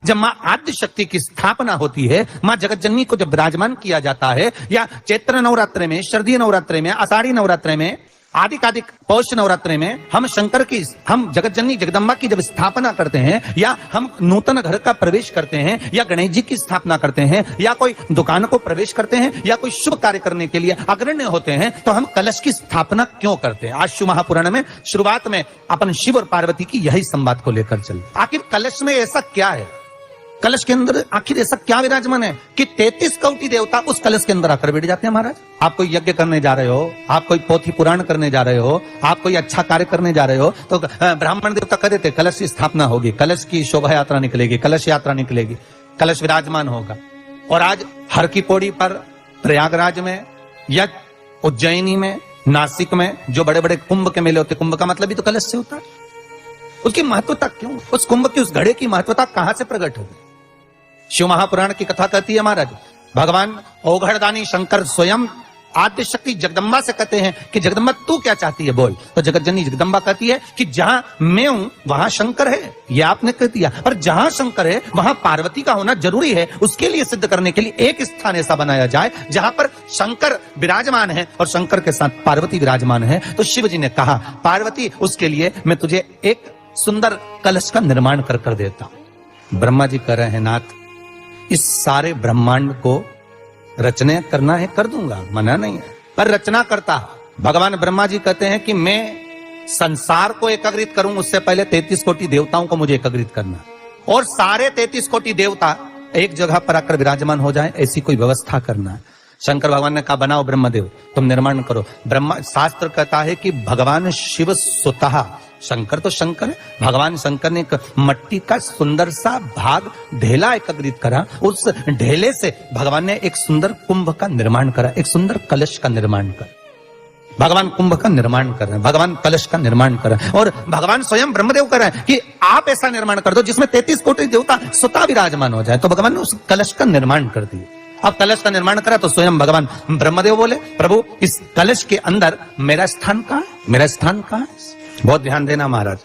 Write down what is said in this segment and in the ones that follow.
जब मां आद्य शक्ति की स्थापना होती है, मां जगत जननी को जब विराजमान किया जाता है, या चैत्र नवरात्रि में, शरदीय नवरात्रि में, आषाढ़ी नवरात्रि में, आदिकादिक पौष नवरात्रि में हम हम जगत जननी जगदम्बा की जब स्थापना करते हैं, या हम नूतन घर का प्रवेश करते हैं, या गणेश जी की स्थापना करते हैं, या कोई दुकान को प्रवेश करते हैं, या कोई शुभ कार्य करने के लिए अग्रण्य होते हैं, तो हम कलश की स्थापना क्यों करते हैं? आज शिव महापुराण में शुरुआत में अपन शिव और पार्वती की यही संवाद को लेकर चल। आखिर कलश में ऐसा क्या है? कलश के अंदर आखिर ऐसा क्या विराजमान है कि 33 कोटि देवता उस कलश के अंदर आकर बैठ जाते हैं? महाराज, आप कोई यज्ञ करने जा रहे हो, आप कोई पोथी पुराण करने जा रहे हो, आप कोई अच्छा कार्य करने जा रहे हो, तो ब्राह्मण देवता कह देते कलश की स्थापना होगी, कलश की शोभा यात्रा निकलेगी, कलश यात्रा निकलेगी, कलश विराजमान होगा। और आज हर की पौड़ी पर, प्रयागराज में, या उज्जैनी में, नासिक में जो बड़े बड़े कुंभ के मेले होते, कुंभ का मतलब भी तो कलश से होता है। उसकी महत्वता क्यों? उस कुंभ की, उस घड़े की महत्वता कहां से प्रकट होगी? शिव महापुराण की कथा कहती है महाराज, भगवान औघड़दानी शंकर स्वयं आद्य शक्ति जगदम्बा से कहते हैं कि जगदम्बा तू क्या चाहती है बोल। तो जगत जननी जगदम्बा कहती है कि जहां मैं हूं वहां शंकर है, ये आपने कह दिया, और जहां शंकर है वहां पार्वती का होना जरूरी है। उसके लिए सिद्ध करने के लिए एक स्थान ऐसा बनाया जाए जहां पर शंकर विराजमान है और शंकर के साथ पार्वती विराजमान है। तो शिव जी ने कहा, पार्वती उसके लिए मैं तुझे एक सुंदर कलश का निर्माण कर देता हूं। ब्रह्मा जी कह रहे हैं, नाथ इस सारे ब्रह्मांड को रचना करना है, कर दूंगा, मना नहीं है, पर रचना करता भगवान ब्रह्मा जी कहते हैं कि मैं संसार को एकत्रित करूं, उससे पहले 33 कोटि देवताओं को मुझे एकत्रित करना, और सारे 33 कोटि देवता एक जगह पर आकर विराजमान हो जाए, ऐसी कोई व्यवस्था करना है। शंकर भगवान ने कहा, बनाओ ब्रह्मदेव, तुम निर्माण करो। ब्रह्मा, शास्त्र कहता है कि भगवान शिव स्वतः, शंकर तो शंकर है, भगवान शंकर ने एक मट्टी का सुंदर सा भाग ढेला एकत्रित करा, उस ढेले से भगवान ने एक सुंदर कुंभ का निर्माण करा, एक सुंदर कलश का निर्माण करा। भगवान कुंभ का निर्माण कर रहे हैं, भगवान कलश का निर्माण कर रहे हैं, और भगवान स्वयं ब्रह्मदेव कर रहे हैं कि आप ऐसा निर्माण कर दो जिसमें 33 कोटि देवता स्वतः विराजमान हो जाए। तो भगवान ने उस कलश का निर्माण कर दिया। अब कलश का निर्माण करा तो स्वयं भगवान ब्रह्मदेव बोले, प्रभु इस कलश के अंदर मेरा स्थान कहां है? मेरा स्थान कहां है? बहुत ध्यान देना महाराज,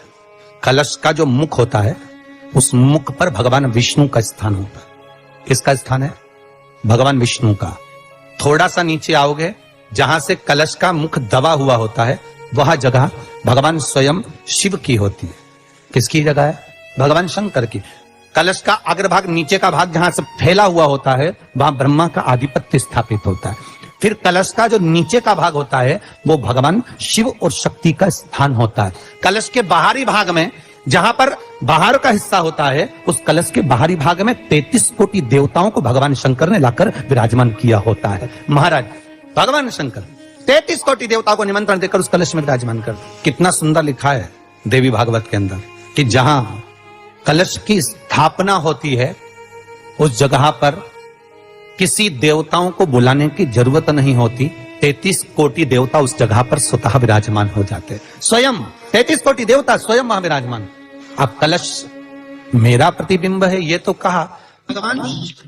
कलश का जो मुख होता है, उस मुख पर भगवान विष्णु का स्थान होता है। किसका स्थान है? भगवान विष्णु का। थोड़ा सा नीचे आओगे, जहां से कलश का मुख दबा हुआ होता है, वह जगह भगवान स्वयं शिव की होती है। किसकी जगह है? भगवान शंकर की। कलश का अग्रभाग, नीचे का भाग जहां से फैला हुआ होता है, वहां ब्रह्मा का आधिपत्य स्थापित होता है। फिर कलश का जो नीचे का भाग होता है, वो भगवान शिव और शक्ति का स्थान होता है। कलश के बाहरी भाग में, जहां पर बाहर का हिस्सा होता है, उस कलश के बाहरी भाग में 33 कोटि देवताओं को भगवान शंकर ने लाकर विराजमान किया होता है। महाराज, भगवान शंकर 33 कोटि देवताओं को निमंत्रण देकर उस कलश में विराजमान कर। कितना सुंदर लिखा है देवी भागवत के अंदर कि जहां कलश की स्थापना होती है, उस जगह पर किसी देवताओं को बुलाने की जरूरत नहीं होती। 33 कोटि देवता उस जगह पर स्वतः विराजमान हो जाते हैं। स्वयं 33 कोटि देवता स्वयं वहां विराजमान। अब कलश मेरा प्रतिबिंब है, ये तो कहा। भगवान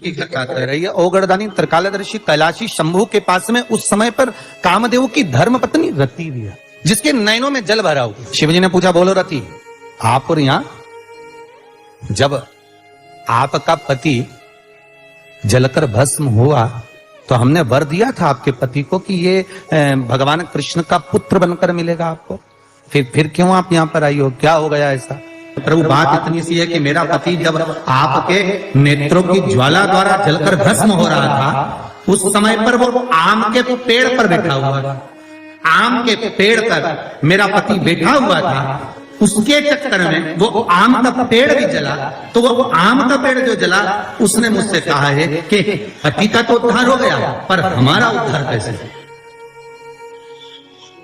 की कथा कर रही है, औघड़दानी त्रिकालदर्शी कैलाशी शंभू के पास में उस समय पर कामदेव की धर्म पत्नी रति भी है, जिसके नयनों में जल भरा हुआ। शिवजी ने पूछा, बोलो रति, आप और यहां जब आपका पति जलकर भस्म हुआ तो हमने वर दिया था आपके पति को कि ये भगवान कृष्ण का पुत्र बनकर मिलेगा आपको, फिर क्यों आप यहाँ पर आई हो? क्या हो गया ऐसा? प्रभु, बात इतनी सी है कि मेरा पति जब आपके नेत्रों की ज्वाला द्वारा जलकर भस्म हो रहा था, उस समय पर वो आम के पेड़ पर बैठा हुआ था। आम के पेड़ पर मेरा पति बैठा हुआ था, उसके चक्कर में वो आम का पेड़ भी जला। तो वो आम का पेड़ जो जला, उसने मुझसे कहा है कि पति का तो उद्धार हो गया, पर हमारा उद्धार कैसे?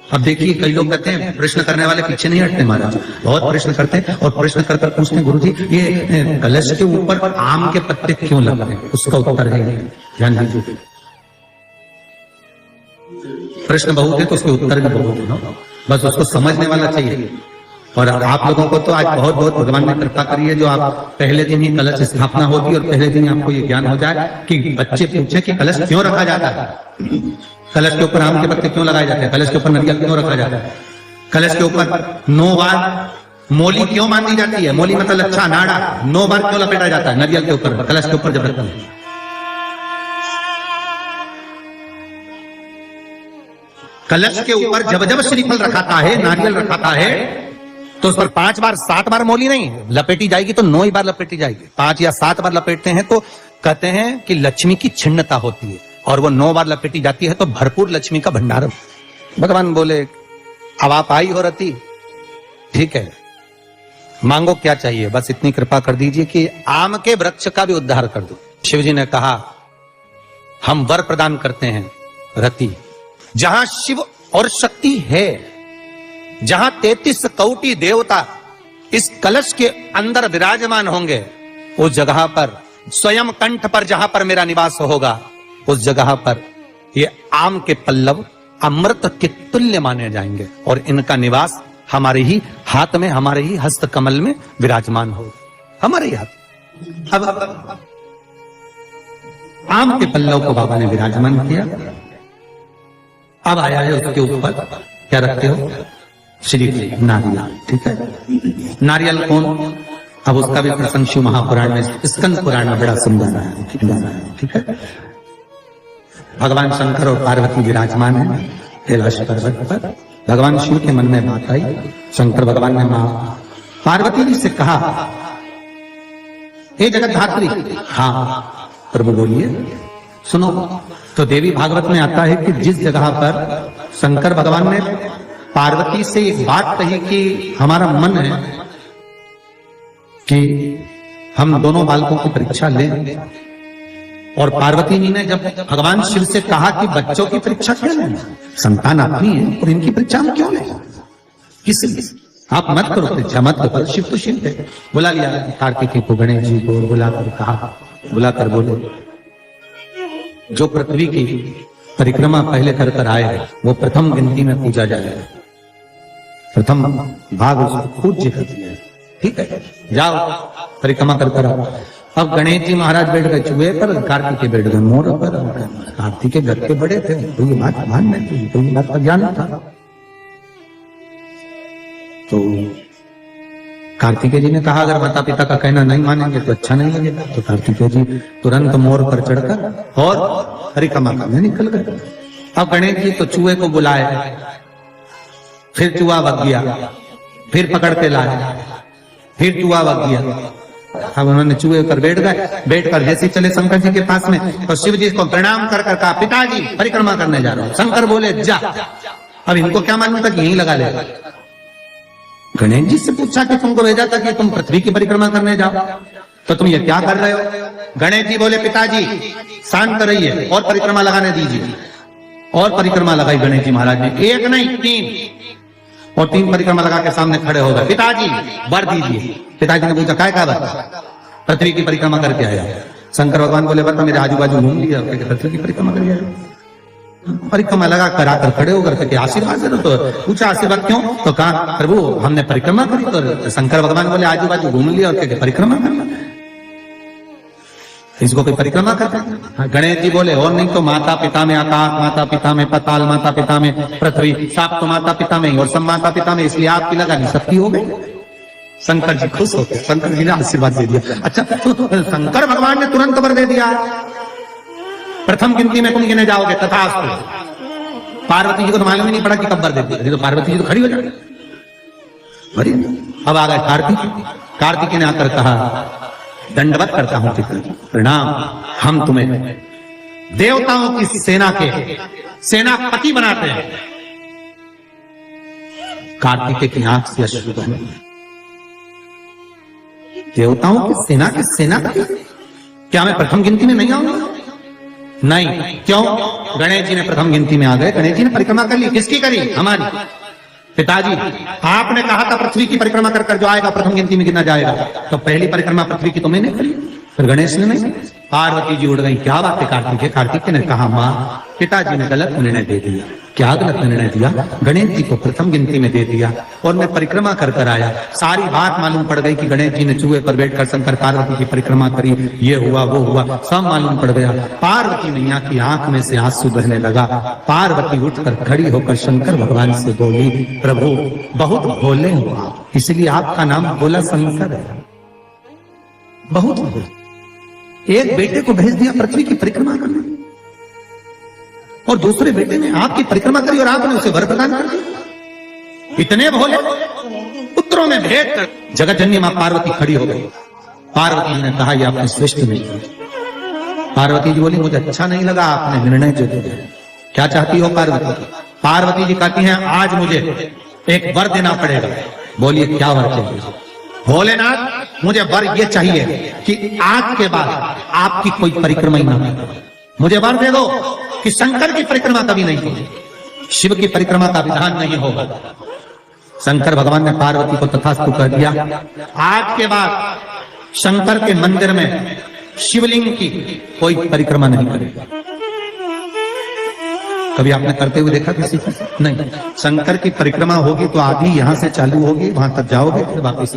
अब देखिए, कई लोग कहते हैं प्रश्न करने वाले पीछे नहीं हटते महाराज, बहुत प्रश्न करते हैं और प्रश्न कर पूछते हैं, गुरुजी ये कलश के ऊपर आम के पत्ते क्यों लगते हैं? उसका उत्तर है, ध्यान दीजिए, प्रश्न बहुत है तो उसके उत्तर भी बहुत है, बस उसको समझने वाला चाहिए। और आप लोगों को तो आज बहुत बहुत भगवान ने कृपा करी है, जो आप पहले दिन ही कलश स्थापना होगी और पहले दिन आपको ये ज्ञान हो जाए कि बच्चे पूछे कि कलश क्यों रखा जाता है, कलश के ऊपर आम के पत्ते क्यों लगाए जाते हैं, कलश के ऊपर नारियल क्यों रखा जाता है, कलश के ऊपर 9 बार मोली क्यों बांधी जाती है? मोली मतलब अच्छा नाड़ा 9 बार क्यों लपेटा जाता है नारियल के ऊपर, कलश के ऊपर जब रखते हैं? कलश के ऊपर जब जब श्रीफल रखाता है, नारियल रखाता है, तो उस पर 5 बार 7 बार मोली नहीं लपेटी जाएगी, तो 9 ही बार लपेटी जाएगी। 5 या 7 बार लपेटते हैं तो कहते हैं कि लक्ष्मी की छिन्नता होती है, और वो 9 बार लपेटी जाती है तो भरपूर लक्ष्मी का भंडार। भगवान बोले अब आप आई हो रति, ठीक है, मांगो क्या चाहिए, बस इतनी कृपा कर दीजिए कि आम के वृक्ष का भी उद्धार कर दो। शिव जी ने कहा हम वर प्रदान करते हैं रति, जहां शिव और शक्ति है, जहां 33 कोटि देवता इस कलश के अंदर विराजमान होंगे, उस जगह पर स्वयं कंठ पर जहां पर मेरा निवास होगा, उस जगह पर ये आम के पल्लव अमृत के तुल्य माने जाएंगे, और इनका निवास हमारे ही हाथ में, हमारे ही हस्त कमल में विराजमान हो, हमारे ही हाथ। अब आम के पल्लव को बाबा ने विराजमान किया। अब आया है उसके ऊपर क्या रखते हो? श्रीफल, नारियल, ठीक है। नारियल कौन? अब उसका भी प्रसंग शिव महापुराण में, स्कंद पुराण में बड़ा सुंदर है, ठीक है। भगवान शंकर और पार्वती विराजमान है कैलाश पर्वत पर। भगवान शिव के मन में बात आई, शंकर भगवान ने मां पार्वती जी से कहा हे जगतधात्री। हाँ प्रभु बोलिए, सुनो। तो देवी भागवत में आता है कि जिस जगह पर शंकर भगवान ने पार्वती से एक बात कही कि हमारा मन है कि हम दोनों बालकों की परीक्षा लें, और पार्वती जी ने जब भगवान शिव से कहा कि बच्चों की परीक्षा क्यों लेना, संतान अपनी है और इनकी परीक्षा हम क्यों लें, किस लिए आप मत करो परीक्षा, मत करो। शिव तो शिव थे, बुला लिया कार्तिकेय को, गणेश जी को बुलाकर कहा, बुलाकर बोले जो पृथ्वी की परिक्रमा पहले कर कर आए वो प्रथम गिनती में पूजा जाएगा, प्रथम भाग उसको पूज्य कर दिया, ठीक है, जाओ परिक्रमा कर कर आओ। अब गणेश जी महाराज बैठ गए चूहे पर, कार्तिकेय बैठ गए मोर पर। कार्तिकेय घर के बड़े थे, तो ये बात मान में, तो ये बात का ज्ञान था। तो कार्तिकेय जी ने कहा अगर माता पिता का कहना नहीं मानेंगे तो अच्छा नहीं लगेगा। तो कार्तिकेय जी तुरंत मोर पर चढ़कर और परिक्रमा करने निकल गए। अब गणेश जी तो चूहे को बुलाए, फिर चूहा भग गया, फिर पकड़ के लाए, फिर चूहा भग गया। अब उन्होंने चूहे पर बैठ गए, बैठकर जैसे चले शंकर जी के पास में, तो शिव जी को प्रणाम कर कर कहा पिताजी परिक्रमा करने जा रहा हूं। शंकर बोले जा। अब इनको क्या मालूम था कि यहीं लगा लेगा। गणेश जी से पूछा कि तुमको भेजा था कि तुम पृथ्वी की परिक्रमा करने जाओ, तो तुम ये क्या कर रहे हो? गणेश जी बोले पिताजी शांत रहिए और परिक्रमा लगाने दीजिए। और परिक्रमा लगाई गणेश जी महाराज ने, एक नहीं 3, और 3 परिक्रमा लगा के सामने खड़े हो गए। पिताजी वर दीजिए। पिताजी ने पूछा काय का? पृथ्वी की परिक्रमा करके आया। शंकर भगवान बोले बता मेरे आजू बाजू घूम लिया, पृथ्वी की परिक्रमा कर आया। परिक्रमा लगा कर आकर खड़े होकर के आशीर्वाद दे। तो पूछा आशीर्वाद क्यों? तो कहा प्रभु हमने परिक्रमा करी। तो शंकर भगवान बोले आजू बाजू घूम लिया और परिक्रमा करना, इसको कोई परिक्रमा करता है? गणेश जी बोले और नहीं तो माता पिता में आकाश, माता पिता में पताल, माता पिता में पृथ्वी, साप तो माता पिता में ही और सब माता पिता में, इसलिए आपकी लगानी सबकी हो गई। शंकर जी खुश होते, शंकर जी ने आशीर्वाद दे दिया। अच्छा तो शंकर भगवान ने तुरंत वर दे दिया, प्रथम गिनती में तुम गिने जाओगे तथास्तु। पार्वती जी को तो मालूम ही नहीं पड़ा कि कब वर दे दिया, तो पार्वती जी तो खड़ी हो जाती। अब आ गए कार्तिक। कार्तिक ने आकर कहा दंडवत करता हूं पिताजी, प्रणाम, हम तुम्हें देवताओं की सेना के सेनापति बनाते हैं। कार्तिकेय की आंख से अश्रु बहे। देवताओं की सेना के सेनापति? क्या मैं प्रथम गिनती में नहीं आऊंगा? नहीं। क्यों? गणेश जी ने प्रथम गिनती में आ गए। गणेश जी ने परिक्रमा कर ली। किसकी करी? हमारी। पिताजी आपने कहा था पृथ्वी की परिक्रमा कर जो आएगा प्रथम गिनती में गिना जाएगा, तो पहली परिक्रमा पृथ्वी की तुमने नहीं करी, फिर गणेश ने नहीं। पार्वती जी उड़ गई। क्या बात है कार्तिक है? कार्तिक ने कहा, माँ पिताजी ने गलत निर्णय दे दिया। क्या गलत निर्णय दिया? गणेश जी को प्रथम गिनती में दे दिया और मैं परिक्रमा कर कर आया। सारी बात मालूम पड़ गई कि गणेश जी ने चूहे पर बैठकर शंकर पार्वती की परिक्रमा करी, ये हुआ वो हुआ, सब मालूम पड़ गया। पार्वती मैया की आंख में से आंसू बहने लगा। पार्वती उठकर खड़ी होकर शंकर भगवान से बोली, प्रभु बहुत भोले हुआ, इसलिए आपका नाम भोला शंकर है। बहुत भोले। एक बेटे को भेज दिया पृथ्वी की परिक्रमा करने और दूसरे बेटे ने आपकी परिक्रमा करी और आपने उसे वर प्रदान कर दिया। इतने भोले, पुत्रों में भेद कर। जगतजननी मां पार्वती खड़ी हो गई। पार्वती जी ने कहा, यह आपने श्रेष्ठ नहीं किया। पार्वती जी बोली, मुझे अच्छा नहीं लगा आपने निर्णय जो दिया। क्या चाहती हो पार्वती? पार्वती जी कहती हैं, आज मुझे एक वर देना पड़ेगा। बोलिए क्या वर चाहिए? भोलेनाथ मुझे वर ये चाहिए कि आज के बाद आपकी कोई परिक्रमा ही ना करे। मुझे वर दे दो कि शंकर की परिक्रमा कभी नहीं होगी, शिव की परिक्रमा का विधान नहीं होगा। शंकर भगवान ने पार्वती को तथास्तु कर दिया। आज के बाद शंकर के मंदिर में शिवलिंग की कोई परिक्रमा नहीं करेगा। कभी आपने करते हुए देखा किसी को? नहीं। शंकर की परिक्रमा होगी तो आधी यहां से चालू होगी, वहां तक जाओगे, फिर वापस।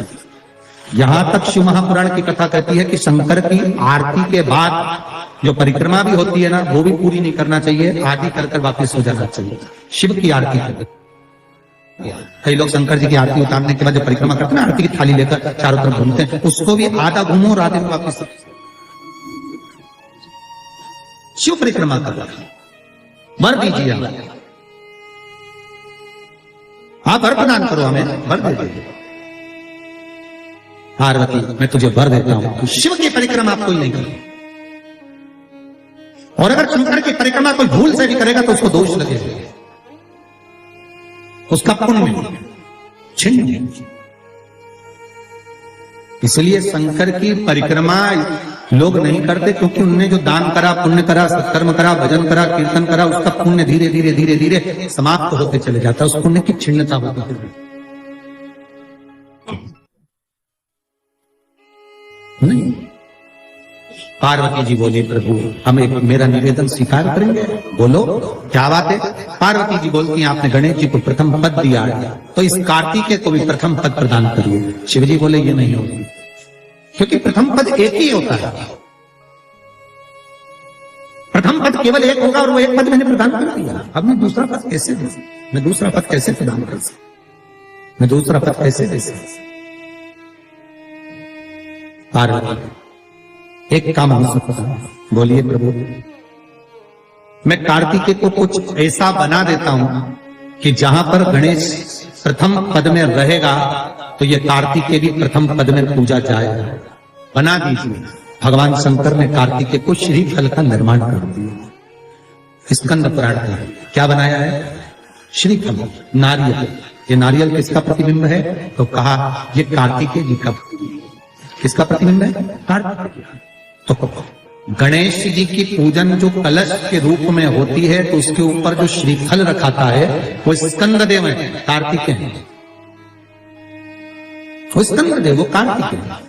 यहां तक शिव महापुराण की कथा कहती है कि शंकर की आरती के बाद जो परिक्रमा भी होती है ना, वो भी पूरी नहीं करना चाहिए, आधी कर वापस हो जाना चाहिए। शिव की आरती करते, कई लोग शंकर जी की आरती उतारने के बाद जो परिक्रमा करते हैं ना, आरती की थाली लेकर चारों तरफ घूमते हैं, उसको भी आधा घूमो और आधे वापस। शिव परिक्रमा कर रहा है, वर दीजिए आप वर प्रदान करो, हमें वर दे दीजिए। पार्वती मैं तुझे वर देता हूं, तो शिव की परिक्रमा कोई नहीं करे, और अगर शंकर की परिक्रमा कोई भूल से भी करेगा तो उसको दोष लगेगा, उसका पुण्य छिन्न। इसलिए शंकर की परिक्रमा लोग नहीं करते क्योंकि उनने जो दान करा, पुण्य करा, सत्कर्म करा, भजन करा, कीर्तन करा, उसका पुण्य धीरे धीरे धीरे धीरे समाप्त होते चले जाता है, उस पुण्य की छिन्नता होती है। नहीं। पार्वती जी बोली, प्रभु हम एक मेरा निवेदन स्वीकार करेंगे। बोलो क्या बात है? पार्वती जी बोलती हैं, आपने गणेश जी को प्रथम पद दिया है तो इस कार्तिकेय को भी प्रथम पद प्रदान करिए। शिव जी बोले ये नहीं होगी, क्योंकि प्रथम पद एक ही होता है। प्रथम पद केवल एक होगा और वो एक पद मैंने प्रदान कर दिया। अब मैं दूसरा पद कैसे दे सकता? मैं दूसरा पद कैसे प्रदान कर सकता? मैं दूसरा पद कैसे दे सकता? पार्वती एक काम हो सकता है। बोलिए प्रभु, मैं कार्तिकेय को कुछ ऐसा बना देता हूं कि जहां पर गणेश प्रथम पद में रहेगा तो ये कार्तिकेय भी प्रथम पद में पूजा जाएगा। बना दीजिए। भगवान शंकर ने कार्तिकेय को श्रीफल का निर्माण कर दिया। स्कंद पुराण का क्या बनाया है? श्रीफल, नारियल। ये नारियल किसका प्रतिबिंब है? तो कहा ये कार्तिकेय जी का। किसका प्रतिबिंब है? कार्तिकेय। तो गणेश जी की पूजन जो कलश के रूप में होती है तो उसके ऊपर जो श्रीफल रखाता है वो स्कंद देव है, कार्तिकेय है। वो स्कंद देव, वो कार्तिकेय है।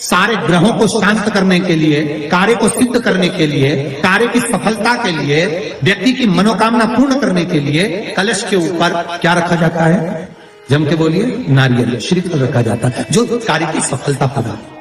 सारे ग्रहों को शांत करने के लिए, कार्य को सिद्ध करने के लिए, कार्य की सफलता के लिए, व्यक्ति की मनोकामना पूर्ण करने के लिए कलश के ऊपर क्या रखा जाता है? जम के बोलिए, नारियल, श्रीफल रखा जाता है जो कार्य की सफलता प्रदान